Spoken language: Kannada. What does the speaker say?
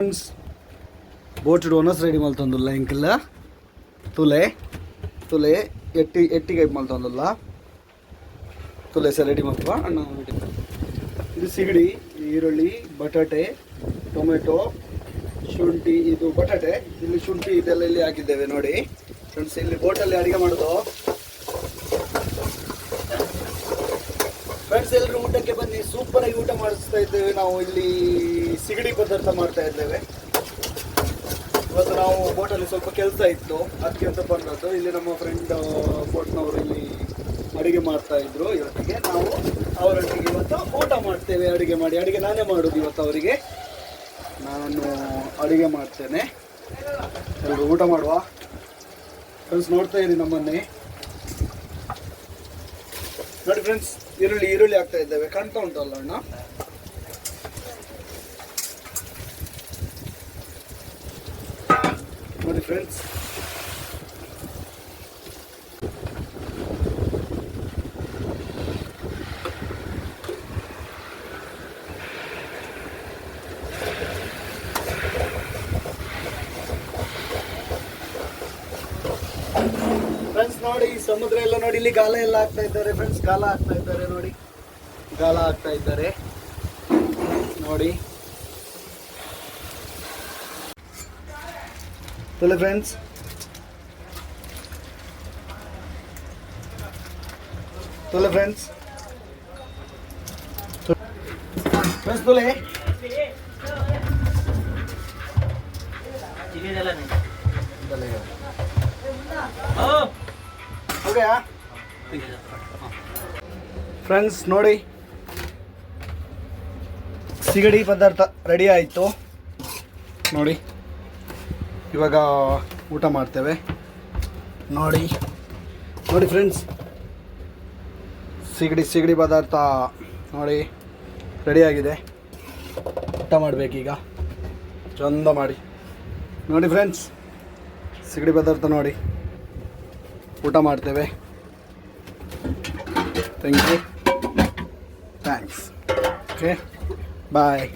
ఫ్రెండ్స్ బోట్ ఓనర్స్ రెడీ మల్తుందుల్ల ఇంకಲ್ಲ ತುಲೆ ತುಲೆ ಎಟ್ಟಿಗೆ ಮಲ್ತೊಂದಲ್ಲ ತುಲೆ ಸಹ ರೆಡಿ ಮಲ್ತವ ಅಣ್ಣ. ಇದು ಸಿಗಡಿ, ಈರುಳ್ಳಿ, ಬಟಾಟೆ, ಟೊಮೆಟೊ, ಶುಂಠಿ, ಇದು ಬಟಾಟೆ, ಇಲ್ಲಿ ಶುಂಠಿ ಇದೆಲ್ಲ ಇಲ್ಲಿ ಹಾಕಿದ್ದೇವೆ ನೋಡಿ ಫ್ರೆಂಡ್ಸ್. ಇಲ್ಲಿ ಬೋಟಲ್ಲಿ ಅಡುಗೆ ಮಾಡೋದು ಫ್ರೆಂಡ್ಸ್. ಎಲ್ಲರೂ ಊಟಕ್ಕೆ ಬನ್ನಿ, ಸೂಪರ್ ಆಗಿ ಊಟ ಮಾಡಿಸ್ತಾ ಇದ್ದೇವೆ ನಾವು. ಇಲ್ಲಿ ಸಿಗಡಿ ಪದಾರ್ಥ ಮಾಡ್ತಾ ಇದ್ದೇವೆ. ಇವತ್ತು ನಾವು ಬೋಟಲ್ಲಿ ಸ್ವಲ್ಪ ಕೆಲಸ ಇತ್ತು, ಅದಕ್ಕೆ ಅಂತ ಬಂದದ್ದು. ಇಲ್ಲಿ ನಮ್ಮ ಫ್ರೆಂಡ್ ಬೋಟ್ನವರು ಇಲ್ಲಿ ಅಡುಗೆ ಮಾಡ್ತಾ ಇದ್ರು. ಇವತ್ತಿಗೆ ನಾವು ಅವರೊಟ್ಟಿಗೆ ಇವತ್ತು ಊಟ ಮಾಡ್ತೇವೆ. ಅಡುಗೆ ನಾನೇ ಮಾಡೋದು ಇವತ್ತು. ಅವರಿಗೆ ನಾನು ಅಡುಗೆ ಮಾಡ್ತೇನೆ. ಎಲ್ಲರೂ ಊಟ ಮಾಡುವ ಫ್ರೆಂಡ್ಸ್. ನೋಡ್ತಾ ಇರಿ ನಮ್ಮನ್ನೇ ನೋಡಿ ಫ್ರೆಂಡ್ಸ್. ಈರುಳ್ಳಿ ಹಾಕ್ತಾ ಇದ್ದೇವೆ, ಕಾಣ್ತಾ ಉಂಟಲ್ಲ ಅಣ್ಣ. ನೋಡಿ ಫ್ರೆಂಡ್ಸ್, ನೋಡಿ ಸಮುದ್ರ ಎಲ್ಲ ನೋಡಿ. ಇಲ್ಲಿ ಗಾಲ ಎಲ್ಲ ಹಾಕ್ತಾ ಇದ್ದಾರೆ ಫ್ರೆಂಡ್ಸ್. ಗಾಲ ಹಾಕ್ತಾ ಇದ್ದಾರೆ ನೋಡಿ, ಗಾಲ ಹಾಕ್ತಾ ಇದ್ದಾರೆ ನೋಡಿ. ತುಲೆ ಫ್ರೆಂಡ್ಸ್, ತುಲೆ ಫ್ರೆಂಡ್ಸ್, ಫ್ರೆಂಡ್ಸ್ ತುಲೆ ಫ್ರೆಂಡ್ಸ್. ನೋಡಿ ಸಿಗಡಿ ಪದಾರ್ಥ ರೆಡಿ ಆಯಿತು ನೋಡಿ. ಇವಾಗ ಊಟ ಮಾಡ್ತೇವೆ ನೋಡಿ. ನೋಡಿ ಫ್ರೆಂಡ್ಸ್, ಸಿಗಡಿ ಪದಾರ್ಥ ನೋಡಿ ರೆಡಿಯಾಗಿದೆ. ಊಟ ಮಾಡಬೇಕೀಗ ಚಂದ ಮಾಡಿ ನೋಡಿ ಫ್ರೆಂಡ್ಸ್. ಸಿಗಡಿ ಪದಾರ್ಥ ನೋಡಿ ಊಟ ಮಾಡ್ತೇವೆ. ಥ್ಯಾಂಕ್ಸ್. ಓಕೆ ಬಾಯ್.